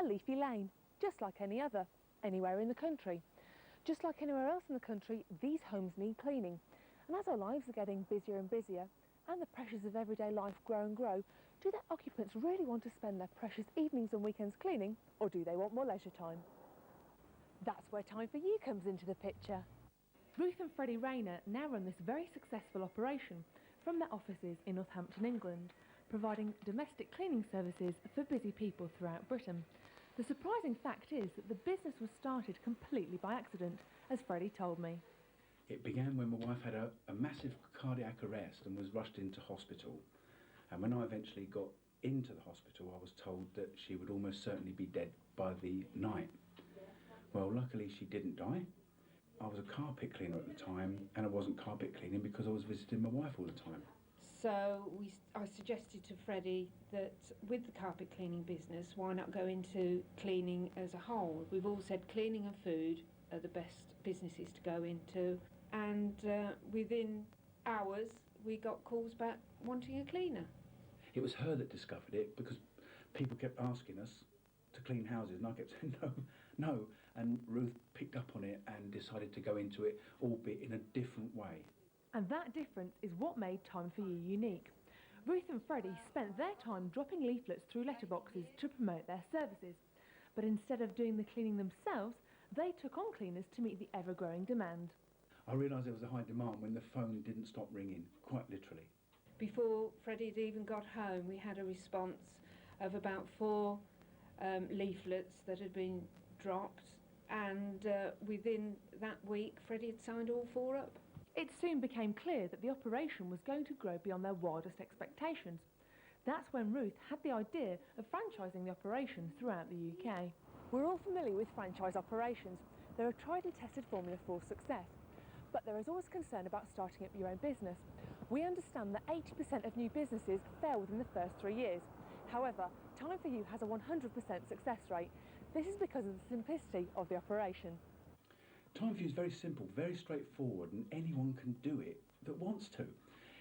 a leafy lane, just like any other, anywhere in the country. Just like anywhere else in the country, these homes need cleaning. And as our lives are getting busier and busier, and the pressures of everyday life grow and grow, do their occupants really want to spend their precious evenings and weekends cleaning, or do they want more leisure time? That's where Time for You comes into the picture. Ruth and Freddie Rayner now run this very successful operation from their offices in Northampton, England, providing domestic cleaning services for busy people throughout Britain. The surprising fact is that the business was started completely by accident, as Freddie told me. It began when my wife had a massive cardiac arrest and was rushed into hospital. And when I eventually got into the hospital, I was told that she would almost certainly be dead by the night. Well, luckily she didn't die. I was a carpet cleaner at the time, and I wasn't carpet cleaning because I was visiting my wife all the time. So I suggested to Freddie that with the carpet cleaning business, why not go into cleaning as a whole? We've all said cleaning and food are the best businesses to go into, and within hours we got calls back wanting a cleaner. It was her that discovered it because people kept asking us to clean houses, and I kept saying no, and Ruth picked up on it and decided to go into it, albeit in a different way. And that difference is what made Time for You unique. Ruth and Freddie spent their time dropping leaflets through letterboxes to promote their services. But instead of doing the cleaning themselves, they took on cleaners to meet the ever-growing demand. I realised there was a high demand when the phone didn't stop ringing, quite literally. Before Freddie had even got home, we had a response of about 4 leaflets that had been dropped, and within that week Freddie had signed all 4 up. It soon became clear that the operation was going to grow beyond their wildest expectations. That's when Ruth had the idea of franchising the operation throughout the UK. We're all familiar with franchise operations. They're a tried and tested formula for success. But there is always concern about starting up your own business. We understand that 80% of new businesses fail within the first 3 years. However, Time for You has a 100% success rate. This is because of the simplicity of the operation. Time for You is very simple, very straightforward, and anyone can do it that wants to.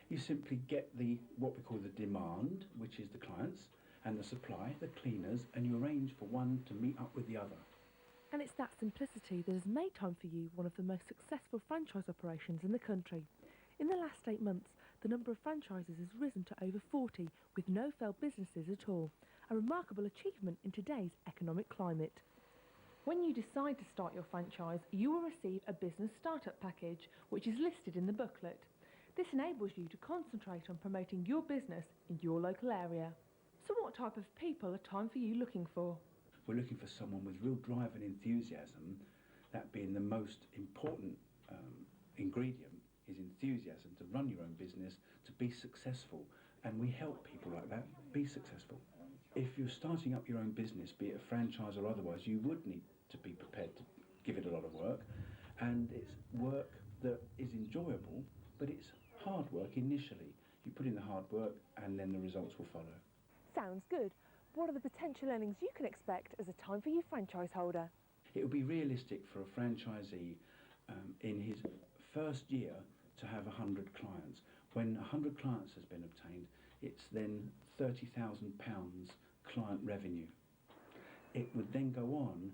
You simply get what we call the demand, which is the clients, and the supply, the cleaners, and you arrange for one to meet up with the other. And it's that simplicity that has made Time for You one of the most successful franchise operations in the country. In the last 8 months, the number of franchises has risen to over 40, with no failed businesses at all. A remarkable achievement in today's economic climate. When you decide to start your franchise, you will receive a business startup package, which is listed in the booklet. This enables you to concentrate on promoting your business in your local area. So what type of people are Time for You looking for? We're looking for someone with real drive and enthusiasm, that being the most important ingredient is enthusiasm, to run your own business, to be successful, and we help people like that be successful. If you're starting up your own business, be it a franchise or otherwise, you would need to be prepared to give it a lot of work, and it's work that is enjoyable, but it's hard work initially. You put in the hard work and then the results will follow. Sounds good. What are the potential earnings you can expect as a Time for You franchise holder? It would be realistic for a franchisee in his first year to have 100 clients. When 100 clients has been obtained, it's then £30,000 client revenue. It would then go on.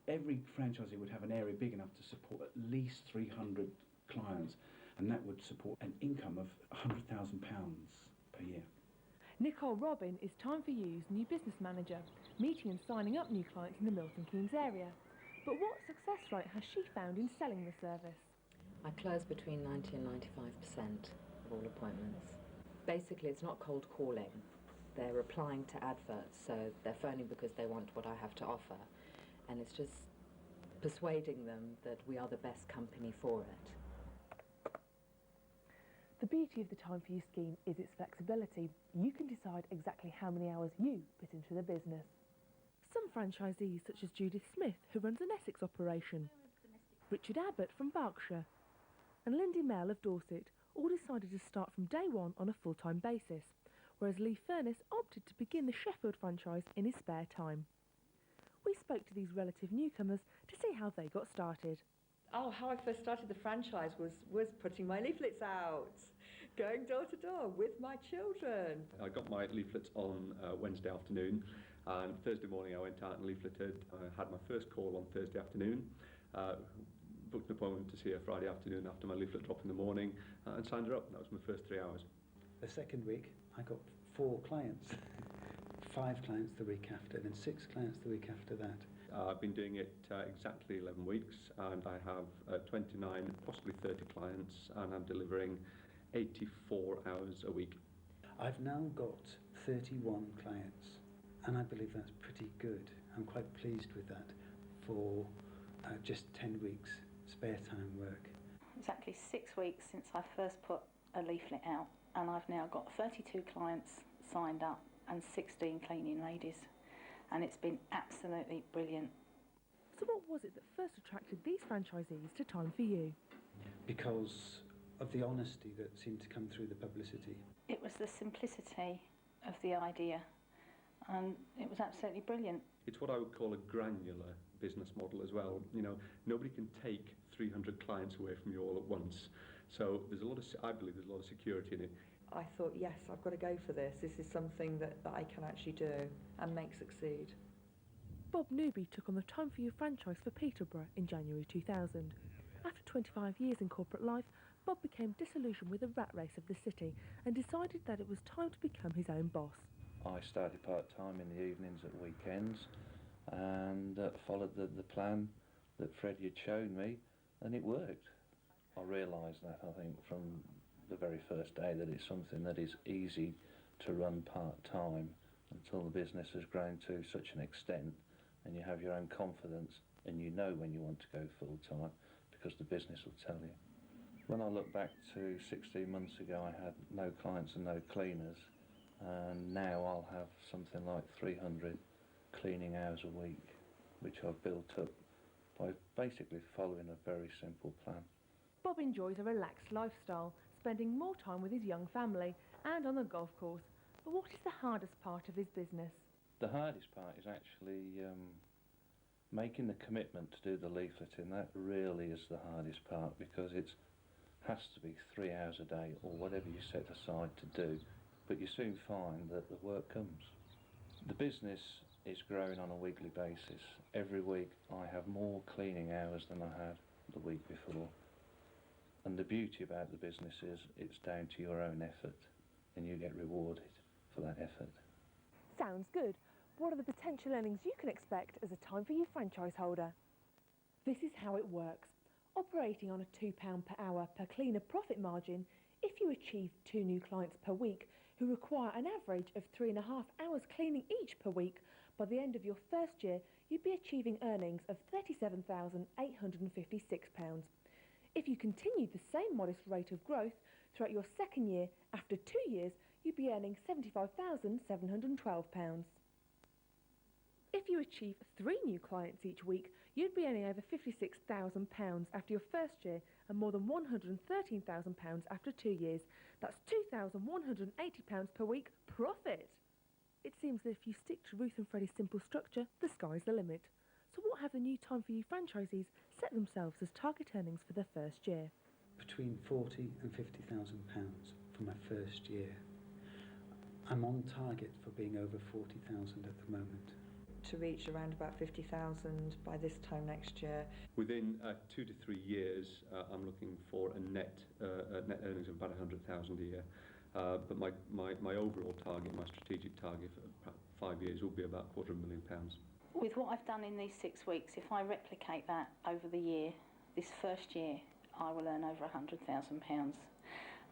Every franchisee would have an area big enough to support at least 300 clients, and that would support an income of £100,000 per year. Nicole Robin is Time for You's new business manager, meeting and signing up new clients in the Milton Keynes area. But what success rate has she found in selling the service? I close between 90 and 95% of all appointments. Basically, it's not cold calling. They're replying to adverts, so they're phoning because they want what I have to offer. And it's just persuading them that we are the best company for it. The beauty of the Time for You scheme is its flexibility. You can decide exactly how many hours you put into the business. Some franchisees, such as Judith Smith, who runs an Essex operation, Richard Abbott from Berkshire, and Lindy Mell of Dorset, all decided to start from day one on a full-time basis, whereas Lee Furness opted to begin the Sheffield franchise in his spare time. We spoke to these relative newcomers to see how they got started. Oh, how I first started the franchise was putting my leaflets out. going door to door with my children. I got my leaflets on Wednesday afternoon, and Thursday morning I went out and leafleted. I had my first call on Thursday afternoon, booked an appointment to see her Friday afternoon after my leaflet drop in the morning, and signed her up. That was my first 3 hours. The second week, I got 4 clients, 5 clients the week after, then 6 clients the week after that. I've been doing it exactly 11 weeks, and I have 29, possibly 30 clients, and I'm delivering 84 hours a week. I've now got 31 clients, and I believe that's pretty good. I'm quite pleased with that for just 10 weeks spare time work. Exactly 6 weeks since I first put a leaflet out, and I've now got 32 clients signed up and 16 cleaning ladies, and it's been absolutely brilliant. So what was it that first attracted these franchisees to Time for You? Because of the honesty that seemed to come through the publicity. It was the simplicity of the idea, and it was absolutely brilliant. It's what I would call a granular business model as well. You know, nobody can take 300 clients away from you all at once. So there's a lot of, I believe there's a lot of security in it. I thought, yes, I've got to go for this. This is something that I can actually do and make succeed. Bob Newby took on the Time for You franchise for Peterborough in January 2000. After 25 years in corporate life, Bob became disillusioned with the rat race of the city and decided that it was time to become his own boss. I started part-time in the evenings at weekends and followed the plan that Freddie had shown me, and it worked. I realised that, I think, from the very first day, that it's something that is easy to run part-time until the business has grown to such an extent and you have your own confidence and you know when you want to go full-time because the business will tell you. When I look back to 16 months ago, I had no clients and no cleaners, and now I'll have something like 300 cleaning hours a week, which I've built up by basically following a very simple plan. Bob enjoys a relaxed lifestyle, spending more time with his young family and on the golf course. But what is the hardest part of his business? The hardest part is actually making the commitment to do the leafleting. That really is the hardest part, because it has to be 3 hours a day or whatever you set aside to do, but you soon find that the work comes. The business is growing on a weekly basis. Every week I have more cleaning hours than I had the week before. And the beauty about the business is it's down to your own effort, and you get rewarded for that effort. Sounds good. What are the potential earnings you can expect as a Time for You franchise holder? This is how it works. Operating on a £2 per hour per cleaner profit margin, if you achieve 2 new clients per week who require an average of 3.5 hours cleaning each per week, by the end of your first year you'd be achieving earnings of £37,856. If you continued the same modest rate of growth throughout your second year, after 2 years you'd be earning £75,712. If you achieve 3 new clients each week, you'd be earning over £56,000 after your first year and more than £113,000 after 2 years. That's £2,180 per week profit. It seems that if you stick to Ruth and Freddie's simple structure, the sky's the limit. So what have the new Time for You franchisees set themselves as target earnings for their first year? Between £40,000 and £50,000 for my first year. I'm on target for being over 40,000 at the moment. To reach around about 50,000 by this time next year. Within 2 to 3 years, I'm looking for a net earnings of about 100,000 a year. But my overall target, my strategic target for 5 years, will be about £250,000. With what I've done in these 6 weeks, if I replicate that over the year, this first year, I will earn over £100,000.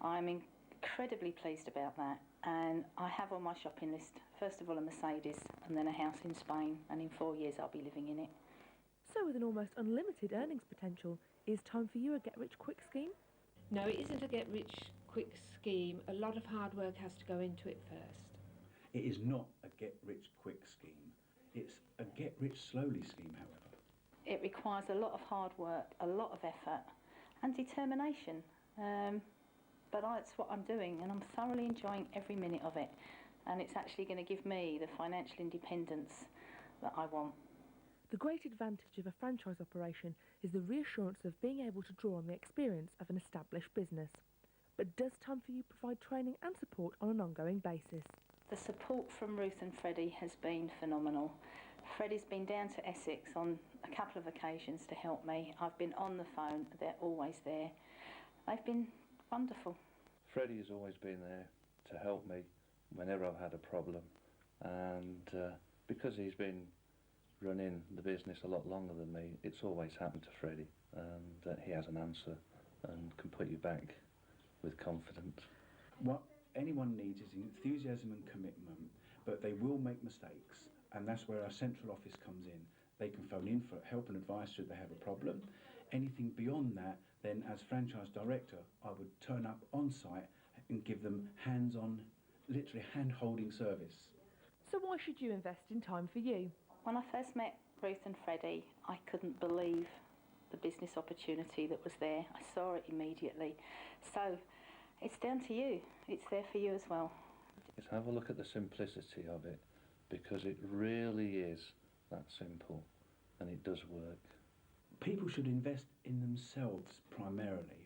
I'm incredibly pleased about that, and I have on my shopping list, first of all a Mercedes and then a house in Spain, and in 4 years I'll be living in it. So with an almost unlimited earnings potential, is Time for You a get-rich-quick scheme? No, it isn't a get-rich-quick scheme. A lot of hard work has to go into it first. It is not a get-rich-quick scheme. It's a get-rich-slowly scheme, however. It requires a lot of hard work, a lot of effort and determination. But that's what I'm doing, and I'm thoroughly enjoying every minute of it. And it's actually going to give me the financial independence that I want. The great advantage of a franchise operation is the reassurance of being able to draw on the experience of an established business. but does Time For You provide training and support on an ongoing basis? The support from Ruth and Freddie has been phenomenal. Freddie's been down to Essex on a couple of occasions to help me. I've been on the phone, they're always there. They've been wonderful. Freddie has always been there to help me whenever I've had a problem, and because he's been running the business a lot longer than me, it's always happened to Freddie, and he has an answer and can put you back with confidence. What anyone needs is enthusiasm and commitment, but they will make mistakes, and that's where our central office comes in. They can phone in for help and advice should they have a problem. Anything beyond that, then as franchise director, I would turn up on site and give them hands-on, literally hand-holding service. So why should you invest in Time For You? When I first met Ruth and Freddie, I couldn't believe the business opportunity that was there. I saw it immediately. So it's down to you. It's there for you as well. Just have a look at the simplicity of it, because it really is that simple, and it does work. People should invest in themselves primarily,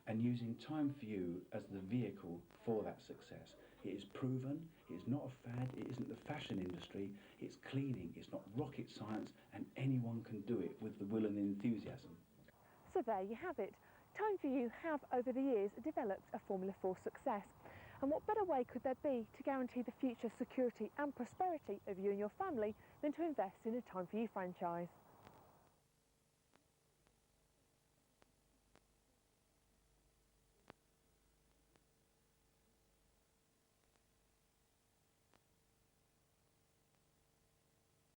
and using Time For You as the vehicle for that success. It is proven, it's not a fad, it isn't the fashion industry, it's cleaning, it's not rocket science, and anyone can do it with the will and enthusiasm. So there you have it. Time For You have over the years developed a formula for success. And what better way could there be to guarantee the future security and prosperity of you and your family than to invest in a Time For You franchise?